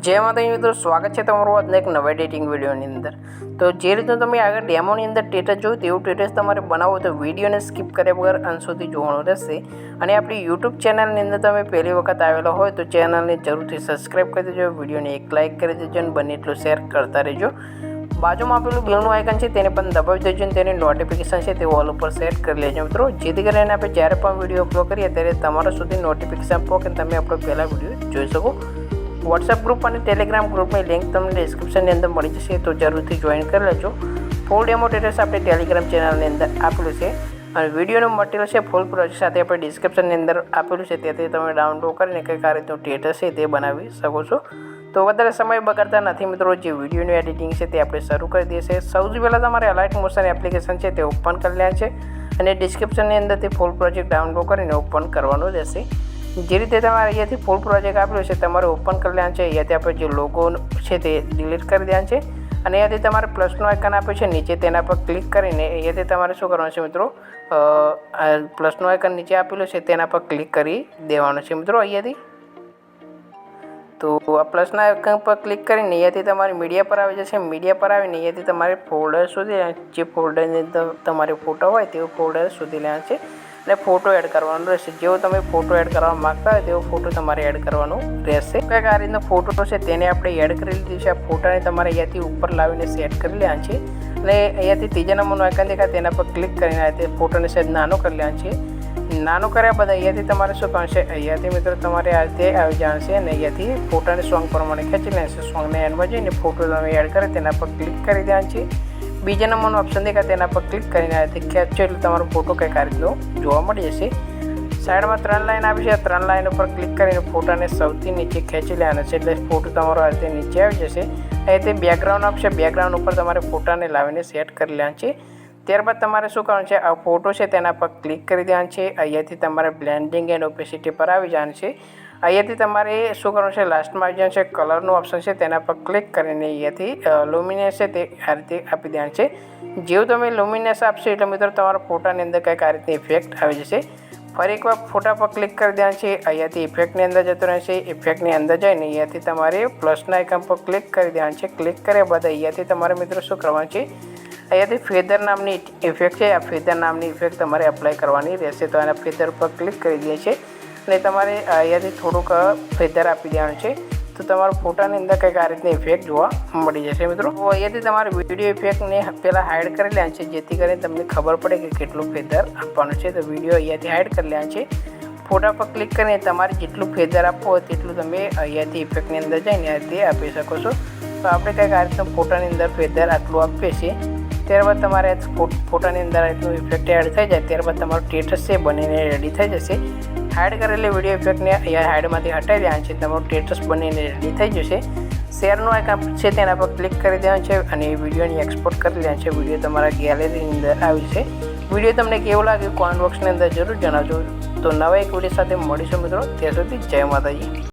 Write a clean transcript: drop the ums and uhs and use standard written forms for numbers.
जय माता मित्रों, स्वागत है तमारू आज एक नवा एडिटिंग वीडियोनी अंदर। तो जे रीते तमे आगे डेमोनी अंदर टेटस जोयुं तेवुं टेटस तमारे बनावो तो विडियोने स्कीप कर्या वगर अंत सुधी जोवानुं रहेशे। अने आपणी यूट्यूब चेनलनी अंदर तमे पहेली वखत आवेला होय तो चेनलने जरूरथी सब्सक्राइब करी देजो, विडियोने एक लाइक करी देजो अने बने एटલું शेर करता रहेजो। बाजुमां आपेલું બેલનું આઇકન છે તેને પણ દબાવી દેજો અને તેની નોટિફિકેશન છે તે ઓલ ઉપર સેટ કરી લેજો મિત્રો, જેથી કરીને આપણે જ્યારે પણ વિડીયો અપલોડ કરીએ ત્યારે તમારા સુધી નોટિફિકેશન પહોંચે અને તમે આપણો પહેલા વિડીયો જોઈ શકો। व्हाट्सएप ग्रुप और टेलिग्राम ग्रुप में लिंक तमने डिस्क्रिप्शन अंदर मळी जशे तो जरूरथी जॉइन कर लेजो। फूल डेमो टेटस आपणे टेलिग्राम चेनल अंदर आपेलुं छे अने विडियोनुं मटीरियल छे फूल प्रोजेक्ट साथे आपणे डिस्क्रिप्शन अंदर आपेलुं छे, त्याथी तमे डाउनलोड करीने कई आ रीतनुं टेटस छे ते बनावी शको छो। तो वधारे समय बगाड़ता नथी मित्रों, जे विडियोनुं एडिटिंग छे ते आपणे शरू करी दઈએ छे। सौथी पहेला तमारे अलाइट मोशन एप्लिकेशन छे ते ओपन कर लेवानुं छे अने डिस्क्रिप्शन अंदरथी फूल प्रोजेक्ट डाउनलोड करीने ओपन करवानुं रहेशे। जे रीते तमारे अहींयाथी फूल प्रोजेक्ट आपेलुं छे तमारे ओपन कर लेवानुं छे। अहींयाथी आपणे जे लोगो छे ते डिलीट करी देवानुं छे अने अहींयाथी तमारे प्लसनुं आइकन आप्युं छे नीचे तेना पर क्लिक करीने अहींयाथी तमारे शुं करवानुं छे मित्रों, प्लसनुं आइकन नीचे आपेलुं छे तेना पर क्लिक करी देवानुं छे मित्रों अहींयाथी। तो आ प्लसना आइकन पर क्लिक करीने अहींयाथी तमारे मीडिया पर आवी जशे। मीडिया पर आवीने अहींयाथी तमारे फोल्डर सुधी जे फोल्डरनी अंदर तमारे फोटो होय तेवो फोल्डर सुधी लेवानुं छे અને फोटो एड करवानुं रहेशे। जेवो तमे फोटो एड करवा मांगता होय तेवो फोटो तमारे एड करवानुं रहेशे। कंईक आ रीतनो फोटो छे तेने आपणे एड करी लीधो छे। आ फोटाने तमारे अहींयाथी उपर लावीने सेट करी लेवानुं छे अने अहींयाथी तीजा नंबरनुं आइकन देखाय तेना पर क्लिक करीने आ फोटोने सेज नानो करी लेवानुं छे। नानो कर्या बाद अहींयाथी तमारे शुं करवानुं छे, अहींयाथी मित्रों तमारे आ रीते आवी जवानुं छे अने अहींयाथी फोटाने सॉन्ग प्रमाणे खेंची लेवानुं छे। सॉन्गने एंडमां जईने फोटो तमे एड करे तेना पर क्लिक करी देवानुं छे। बीजा नंबरનું ऑप्शन देखाय तेना पर क्लिक करीने आ रीते खेंचो એટલે તમારો फोटो કંઈક आ રીતનો જોવા મળી જશે। साइडમાં 3 लाइन આવી છે, 3 लाइन ઉપર ક્લિક કરીને ફોટાને સૌથી નીચે ખેંચી લેવાનો છે એટલે ફોટો તમારો આ રીતે નીચે આવી જશે। અહીંથી બેકગ્રાઉન્ડ આપશે, બેકગ્રાઉન્ડ ઉપર તમારે ફોટાને લાવીને સેટ કરી લેવાનું છે। ત્યારબાદ તમારે શું કરવાનું છે, આ ફોટો છે તેના પર ક્લિક કરી દેવાનું છે। અહીંયાથી તમારે બ્લેન્ડિંગ એન્ડ ઓપેસિટી પર આવી જવાનું છે। અહીંયાથી તમારે શું કરવાનું છે, લાસ્ટમાં આવી જવાનું છે કલરનું ઓપ્શન છે તેના પર ક્લિક કરીને અહીંયાથી લુમિનેસ છે તે આ રીતે આપી દેવાનું છે। જેવું તમે લુમિનેસ આપશો એટલે મિત્રો તમારા ફોટાની અંદર કંઈક આ રીતની ઇફેક્ટ આવી જશે। ફરી એકવાર ફોટા પર ક્લિક કરી દેવાનું છે, અહીંયાથી ઇફેક્ટની અંદર જતું રહેશે। ઇફેક્ટની અંદર જઈને અહીંયાથી તમારે પ્લસના આઇકન પર ક્લિક કરી દેવાનું છે। ક્લિક કર્યા બાદ અહીંયાથી તમારે મિત્રો શું કરવાનું છે, અહીંયાથી ફેદર નામની ઇફેક્ટ છે, આ ફેદર નામની ઇફેક્ટ તમારે એપ્લાય કરવાની રહેશે। તો આના ફેદર પર ક્લિક કરી દઈએ છીએ અને તમારે અહીંયાથી થોડુંક ફેદર આપી દેવાનું છે તો તમારા ફોટાની અંદર કંઈક આ રીતની ઇફેક્ટ જોવા મળી જશે મિત્રો। તો અહીંયાથી તમારે વિડીયો ઇફેક્ટને પહેલાં હાઇડ કરી લેવાનું છે જેથી કરીને તમને ખબર પડે કે કેટલું ફેદર આપવાનું છે। તો વિડીયો અહીંયાથી હાઇડ કરી લેવાનું છે। ફોટા પર ક્લિક કરીને તમારે જેટલું ફેદર આપવું હોય તેટલું તમે અહીંયાથી ઇફેક્ટની અંદર જઈને આ રીતે આપી શકો છો। તો આપણે કંઈક આ રીતનું ફોટાની અંદર ફેદર આટલું આપીએ છીએ। ત્યારબાદ તમારે ફોટાની અંદર આટલું ઇફેક્ટ એડ થઈ જાય ત્યારબાદ તમારું ટેટસ છે બનીને રેડી થઈ જશે। હાઇડ કરેલી વિડીયો ઇફેક્ટને અહીંયા હાઇડમાંથી હટાવી દેવાનું છે, તમારું ટેટસ બનીને રેડી થઈ જશે। શેરનું આઇકન છે તેના પર ક્લિક કરી દેવાનું છે અને વિડીયોને એક્સપોર્ટ કરી લેવાનું છે। વિડીયો તમારા ગેલેરીની અંદર આવી છે। વિડીયો તમને કેવો લાગ્યો કોમેન્ટ બોક્સની અંદર જરૂર જણાવજો। તો નવા એક વિડીયો સાથે મળીશું મિત્રો, ત્યાં સુધી જય માતાજી।